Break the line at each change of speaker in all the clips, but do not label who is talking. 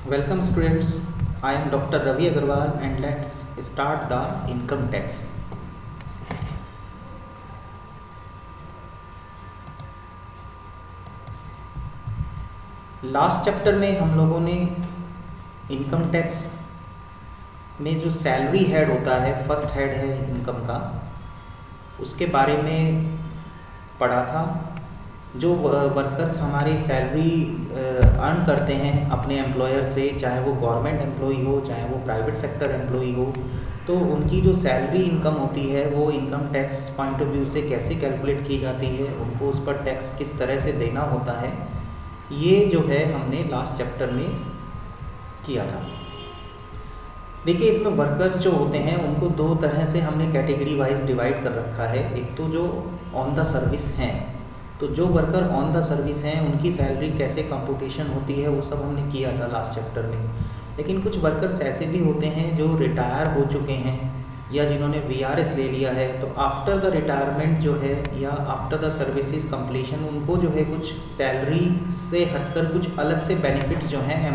Welcome students, I am Dr. Ravi Agarwal and let's start the income tax. Last chapter में हम लोगों ने income tax में जो सैलरी हेड होता है, फर्स्ट हेड है इनकम का, उसके बारे में पढ़ा था। जो वर्कर्स हमारी सैलरी अर्न करते हैं अपने एम्प्लॉयर से, चाहे वो गवर्नमेंट एम्प्लॉई हो चाहे वो प्राइवेट सेक्टर एम्प्लॉई हो, तो उनकी जो सैलरी इनकम होती है वो income tax point of view से कैसे कैलकुलेट की जाती है, उनको उस पर टैक्स किस तरह से देना होता है, ये जो है हमने लास्ट चैप्टर में किया था। देखिए, इसमें वर्कर्स जो होते हैं उनको दो तरह से हमने कैटेगरी वाइज डिवाइड कर रखा है। एक तो जो ऑन द सर्विस हैं, तो जो वर्कर ऑन द सर्विस हैं उनकी सैलरी कैसे कंप्यूटेशन होती है वो सब हमने किया था लास्ट चैप्टर में। लेकिन कुछ वर्कर्स ऐसे भी होते हैं जो रिटायर हो चुके हैं या जिन्होंने VRS ले लिया है, तो आफ्टर द रिटायरमेंट जो है या आफ्टर द सर्विसेज कंप्लीशन उनको जो है कुछ सैलरी से हटकर कुछ अलग से बेनिफिट्स जो हैं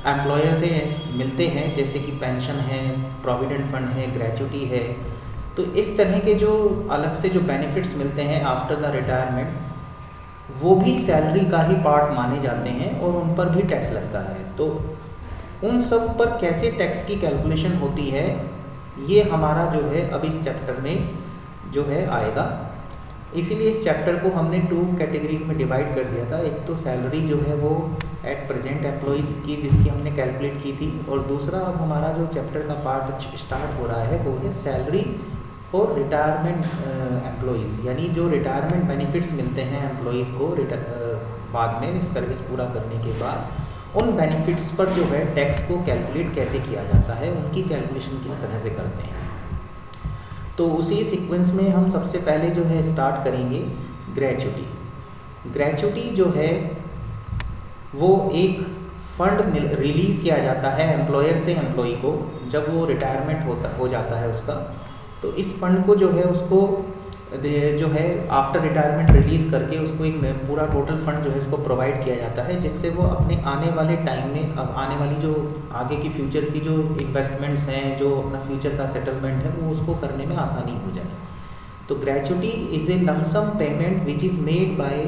एम्प्लॉयर से मिलते हैं, जैसे कि पेंशन है, प्रोविडेंट फंड है, ग्रेच्युटी है। तो इस तरह के जो अलग से जो बेनिफिट्स मिलते हैं आफ्टर द रिटायरमेंट, वो भी सैलरी का ही पार्ट माने जाते हैं और उन पर भी टैक्स लगता है। तो उन सब पर कैसे टैक्स की कैलकुलेशन होती है, ये हमारा जो है अब इस चैप्टर में जो है आएगा। इसीलिए इस चैप्टर को हमने 2 कैटेगरीज में डिवाइड कर दिया था। एक तो सैलरी जो है वो एट प्रेजेंट एम्प्लॉइज़ की, जिसकी हमने कैलकुलेट की थी, और दूसरा अब हमारा जो चैप्टर का पार्ट स्टार्ट हो रहा है वो है सैलरी फॉर रिटायरमेंट एम्प्लॉइज़, यानी जो रिटायरमेंट बेनिफिट्स मिलते हैं एम्प्लॉइज़ को बाद में सर्विस पूरा करने के बाद, उन बेनिफिट्स पर जो है टैक्स को कैलकुलेट कैसे किया जाता है, उनकी कैलकुलेशन किस तरह से करते हैं। तो उसी सीक्वेंस में हम सबसे पहले जो है स्टार्ट करेंगे ग्रेच्युटी। ग्रेच्युटी जो है वो एक फंड रिलीज़ किया जाता है एम्प्लॉयर से एम्प्लॉई को जब वो रिटायरमेंट हो जाता है उसका। तो इस फंड को जो है उसको जो है आफ्टर रिटायरमेंट रिलीज़ करके उसको एक पूरा टोटल फंड जो है उसको प्रोवाइड किया जाता है, जिससे वो अपने आने वाले टाइम में, अब आने वाली जो आगे की फ्यूचर की जो इन्वेस्टमेंट्स हैं, जो अपना फ्यूचर का सेटलमेंट है, वो उसको करने में आसानी हो जाए। तो gratuity is a lump sum payment which is made by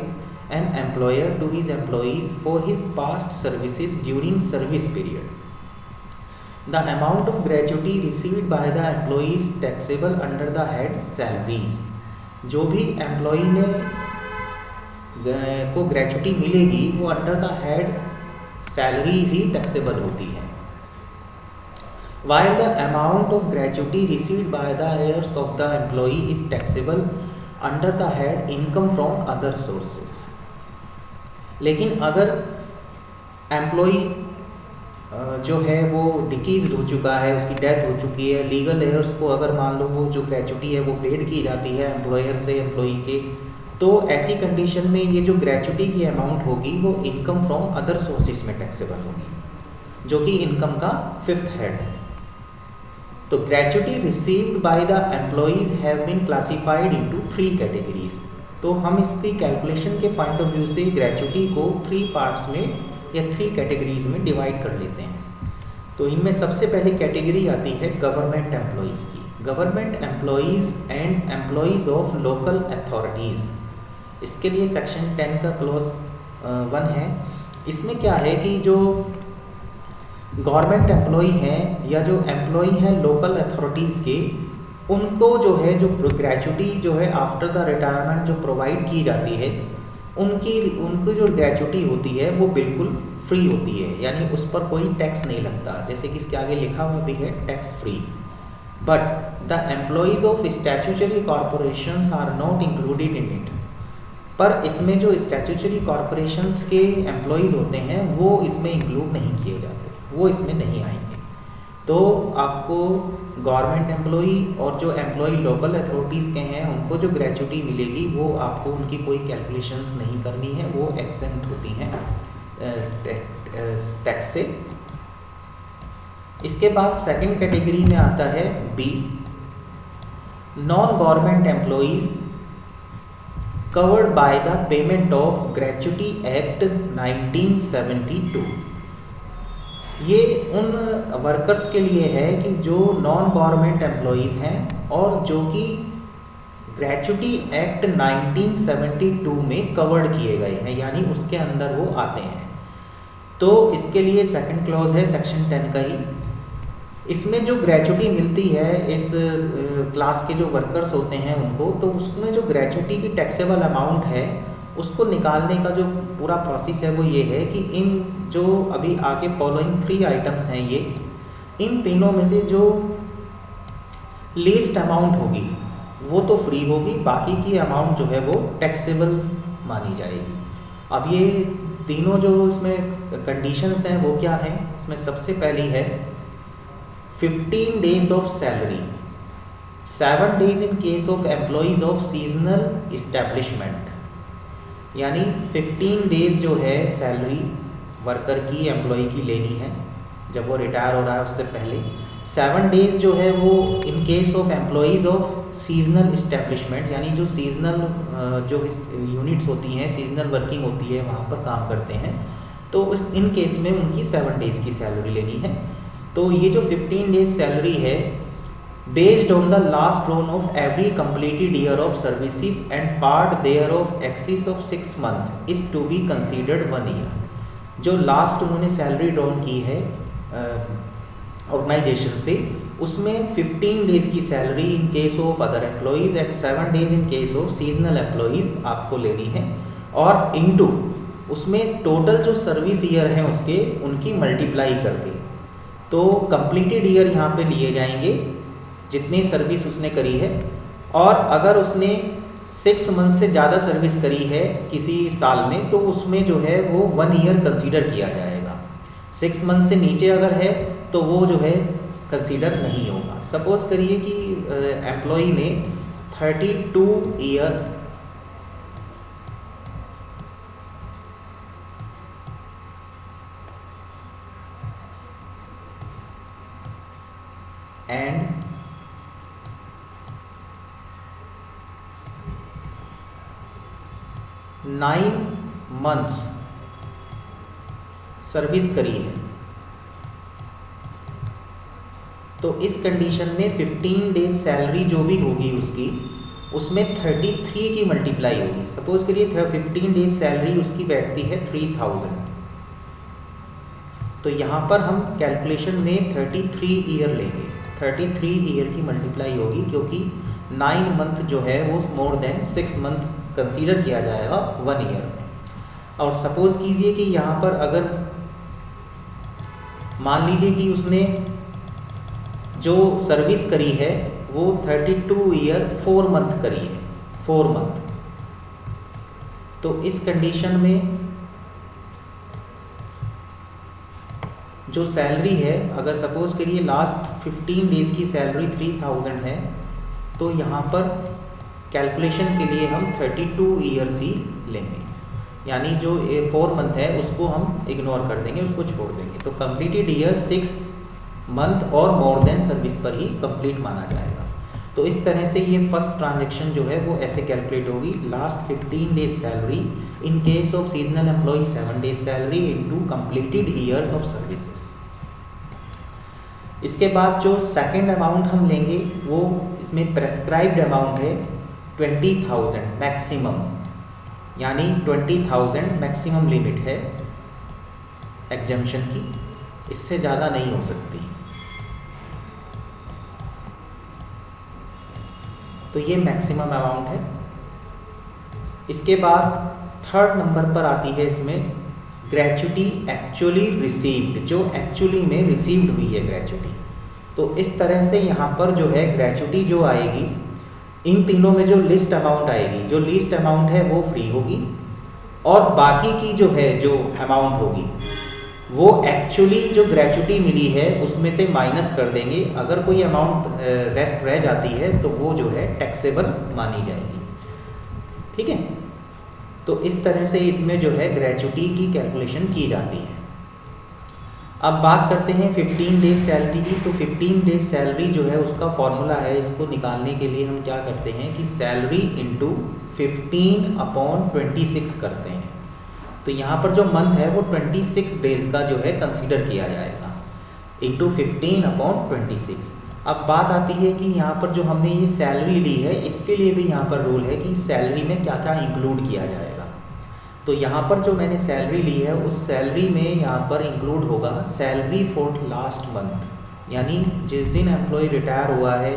an employer to his employees for his past services during service period. The amount of gratuity received by the employee is taxable under the head salaries. जो भी employee ने को gratuity मिलेगी वो under the head salaries he taxable होती है। While the amount of gratuity received by the heirs of the employee is taxable under the head income from other sources. लेकिन अगर एम्प्लॉई जो है वो डिकीज़ हो चुका है, उसकी डेथ हो चुकी है, लीगल एयर्स को अगर मान लो वो जो ग्रेच्युटी है वो पेड की जाती है एम्प्लॉयर से एम्प्लॉई के, तो ऐसी कंडीशन में ये जो ग्रेच्युटी की अमाउंट होगी वो इनकम फ्रॉम अदर सोर्सेज में टैक्सेबल होगी, जो कि इनकम का 5th हेड है। तो gratuity received by the employees have been classified into 3 categories. तो हम इसकी कैलकुलेशन के पॉइंट ऑफ व्यू से ग्रेच्युटी को 3 पार्ट्स में या 3 कैटेगरीज में डिवाइड कर लेते हैं। तो इनमें सबसे पहली कैटेगरी आती है गवर्नमेंट एम्प्लॉइज़ की। Government employees and employees of local authorities, इसके लिए सेक्शन 10 का क्लॉज 1 है। इसमें क्या है कि जो गवर्नमेंट एम्प्लॉई हैं या जो एम्प्लॉई हैं लोकल अथॉरिटीज़ के, उनको जो है जो ग्रेच्युटी जो है आफ्टर द रिटायरमेंट जो प्रोवाइड की जाती है, उनकी जो ग्रेच्युटी होती है वो बिल्कुल फ्री होती है, यानी उस पर कोई टैक्स नहीं लगता, जैसे कि इसके आगे लिखा हुआ भी है tax free. But the employees of statutory corporations are not included in it. पर इसमें जो स्टैट्यूटरी कॉरपोरेशंस के एम्प्लॉइज होते हैं वो इसमें इंक्लूड नहीं किए जाते, वो इसमें नहीं आएंगे। तो आपको गवर्नमेंट एम्प्लॉई और जो एम्प्लॉई लोकल अथॉरिटीज़ के हैं उनको जो ग्रेच्युटी मिलेगी वो आपको उनकी कोई कैलकुलेशंस नहीं करनी है, वो एक्सेंट होती हैं टैक्स से। इसके बाद सेकंड कैटेगरी में आता है B, non government employees covered by the payment of gratuity act 1972। ये उन वर्कर्स के लिए है कि जो नॉन गवर्नमेंट एम्प्लॉयज़ हैं और जो कि ग्रेच्युटी एक्ट 1972 में कवर्ड किए गए हैं, यानी उसके अंदर वो आते हैं। तो इसके लिए सेकंड क्लॉज है सेक्शन 10 का ही। इसमें जो ग्रेच्युटी मिलती है इस क्लास के जो वर्कर्स होते हैं उनको, तो उसमें जो ग्रेच्युटी की टैक्सेबल अमाउंट है उसको निकालने का जो पूरा प्रोसेस है वो ये है कि इन जो अभी आगे फॉलोइंग 3 आइटम्स हैं ये, इन तीनों में से जो लीस्ट अमाउंट होगी वो तो फ्री होगी, बाकी की अमाउंट जो है वो टैक्सेबल मानी जाएगी। अब ये तीनों जो इसमें कंडीशंस हैं वो क्या हैं, इसमें सबसे पहली है 15 days of salary, 7 days in case of employees of seasonal establishment, यानी 15 डेज जो है सैलरी वर्कर की एम्प्लॉय की लेनी है जब वो रिटायर हो रहा है उससे पहले। 7 डेज जो है वो इन case of employees of seasonal establishment, यानी जो सीजनल जो यूनिट्स होती हैं, सीजनल वर्किंग होती है, वहाँ पर काम करते हैं, तो उस इन केस में उनकी 7 डेज़ की सैलरी लेनी है। तो ये जो 15 डेज सैलरी है based on the last drawn of every completed year of services and part thereof excess of 6 months is to be considered 1 year। जो लास्ट उन्होंने सैलरी ड्रॉन की है ऑर्गेनाइजेशन से, उसमें 15 डेज की salary in case of other employees and 7 days in case of seasonal employees आपको लेनी है, और इनटू उसमें टोटल जो सर्विस ईयर हैं उसके उनकी मल्टीप्लाई करके, तो कंप्लीटेड ईयर यहाँ पे लिए जाएंगे जितनी सर्विस उसने करी है, और अगर उसने 6 मंथ से ज़्यादा सर्विस करी है किसी साल में तो उसमें जो है वो 1 ईयर कंसीडर किया जाएगा। 6 मंथ से नीचे अगर है तो वो जो है कंसीडर नहीं होगा। सपोज़ करिए कि एम्प्लॉई ने 32 ईयर एंड 9 मंथ्स सर्विस करी है, तो इस कंडीशन में 15 डेज सैलरी जो भी होगी उसकी, उसमें 33 की मल्टीप्लाई होगी। सपोज करिए 15 डेज सैलरी उसकी बैठती है 3000, तो यहाँ पर हम कैलकुलेशन में 33 ईयर लेंगे, 33 ईयर की मल्टीप्लाई होगी, क्योंकि 9 मंथ जो है वो मोर देन 6 मंथ कंसीडर किया जाएगा 1 ईयर में। और सपोज़ कीजिए कि यहाँ पर अगर मान लीजिए कि उसने जो सर्विस करी है वो 32 ईयर 4 मंथ करी है, 4 मंथ, तो इस कंडीशन में जो सैलरी है, अगर सपोज़ करिए लास्ट 15 डेज की सैलरी 3000 है, तो यहाँ पर कैलकुलेशन के लिए हम 32 ईयर्स ही लेंगे, यानी जो 4 मंथ है उसको हम इग्नोर कर देंगे, उसको छोड़ देंगे, तो कंप्लीटेड ईयर 6 मंथ और मोर देन सर्विस पर ही कंप्लीट माना जाएगा। तो इस तरह से ये फर्स्ट ट्रांजैक्शन जो है वो ऐसे कैलकुलेट होगी, last 15 days salary in case of seasonal employ 7 days salary into completed years of services. इसके बाद जो सेकंड अमाउंट हम लेंगे वो इसमें प्रेस्क्राइब्ड अमाउंट है 20,000 मैक्सिमम, यानी 20,000 मैक्सिमम लिमिट है एग्जम्पशन की, इससे ज़्यादा नहीं हो सकती। तो ये मैक्सिमम अमाउंट है। इसके बाद थर्ड नंबर पर आती है इसमें ग्रेच्युटी एक्चुअली रिसीव्ड, जो एक्चुअली में रिसीव्ड हुई है ग्रेच्युटी। तो इस तरह से यहाँ पर जो है ग्रेच्युटी जो आएगी, इन तीनों में जो लिस्ट अमाउंट आएगी, जो लीस्ट अमाउंट है वो फ्री होगी, और बाकी की जो है जो अमाउंट होगी वो एक्चुअली जो ग्रेच्युटी मिली है उसमें से माइनस कर देंगे। अगर कोई अमाउंट रेस्ट रह जाती है तो वो जो है टैक्सेबल मानी जाएगी। ठीक है, तो इस तरह से इसमें जो है ग्रेच्युटी की कैलकुलेशन की जाती है। अब बात करते हैं 15 डेज सैलरी की। तो 15 डेज सैलरी जो है उसका फॉर्मूला है, इसको निकालने के लिए हम क्या करते हैं कि सैलरी इंटू 15/26 करते हैं। तो यहाँ पर जो मंथ है वो 26 डेज का जो है कंसीडर किया जाएगा। इंटू 15/26। अब बात आती है कि यहाँ पर जो हमने ये सैलरी ली है, इसके लिए भी यहाँ पर रूल है कि सैलरी में क्या क्या इंक्लूड किया जाएगा। तो यहाँ पर जो मैंने सैलरी ली है, उस सैलरी में यहाँ पर इंक्लूड होगा सैलरी फॉर लास्ट मंथ, यानी जिस दिन एम्प्लॉय रिटायर हुआ है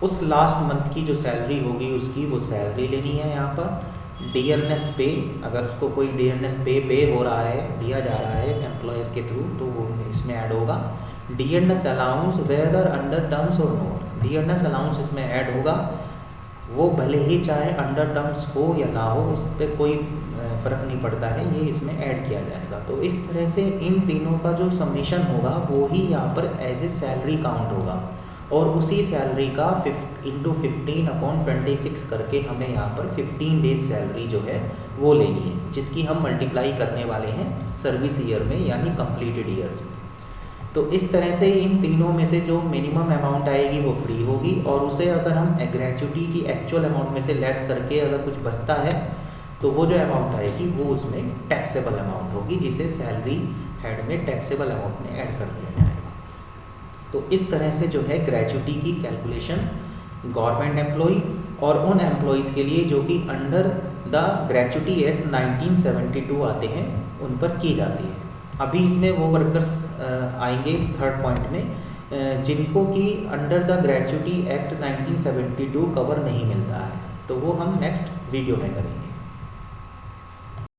उस लास्ट मंथ की जो सैलरी होगी उसकी वो सैलरी लेनी है। यहाँ पर डियरनेस पे, अगर उसको कोई डियरनेस पे हो रहा है, दिया जा रहा है एम्प्लॉयर के थ्रू, तो वो इसमें ऐड होगा। Dearness allowance whether under terms और नॉट, डियरनेस अलाउंस इसमें ऐड होगा, वो भले ही चाहे अंडर टर्म्स हो या ना हो, उस पर कोई फ़र्क नहीं पड़ता है, ये इसमें ऐड किया जाएगा। तो इस तरह से इन तीनों का जो समीशन होगा वो ही यहाँ पर एज ए सैलरी काउंट होगा, और उसी सैलरी का इंटू 15/26 करके हमें यहाँ पर 15 डेज सैलरी जो है वो लेनी है, जिसकी हम मल्टीप्लाई करने वाले हैं सर्विस ईयर में, यानी कंप्लीटेड ईयर्स में। तो इस तरह से इन तीनों में से जो मिनिमम अमाउंट आएगी वो फ्री होगी, और उसे अगर हम ग्रेच्युटी की एक्चुअल अमाउंट में से लेस करके अगर कुछ बचता है तो वो जो अमाउंट आएगी वो उसमें टैक्सेबल अमाउंट होगी, जिसे सैलरी हेड में टैक्सेबल अमाउंट में ऐड कर दिया जाएगा। तो इस तरह से जो है ग्रेच्युटी की कैलकुलेशन गवर्नमेंट एम्प्लॉय और उन एम्प्लॉयज़ के लिए जो कि अंडर द ग्रेच्युटी एक्ट 1972 आते हैं उन पर की जाती है। अभी इसमें वो वर्कर्स आएंगे इस थर्ड पॉइंट में जिनको कि under the gratuity act 1972 cover नहीं मिलता है, तो वो हम नेक्स्ट वीडियो में करेंगे।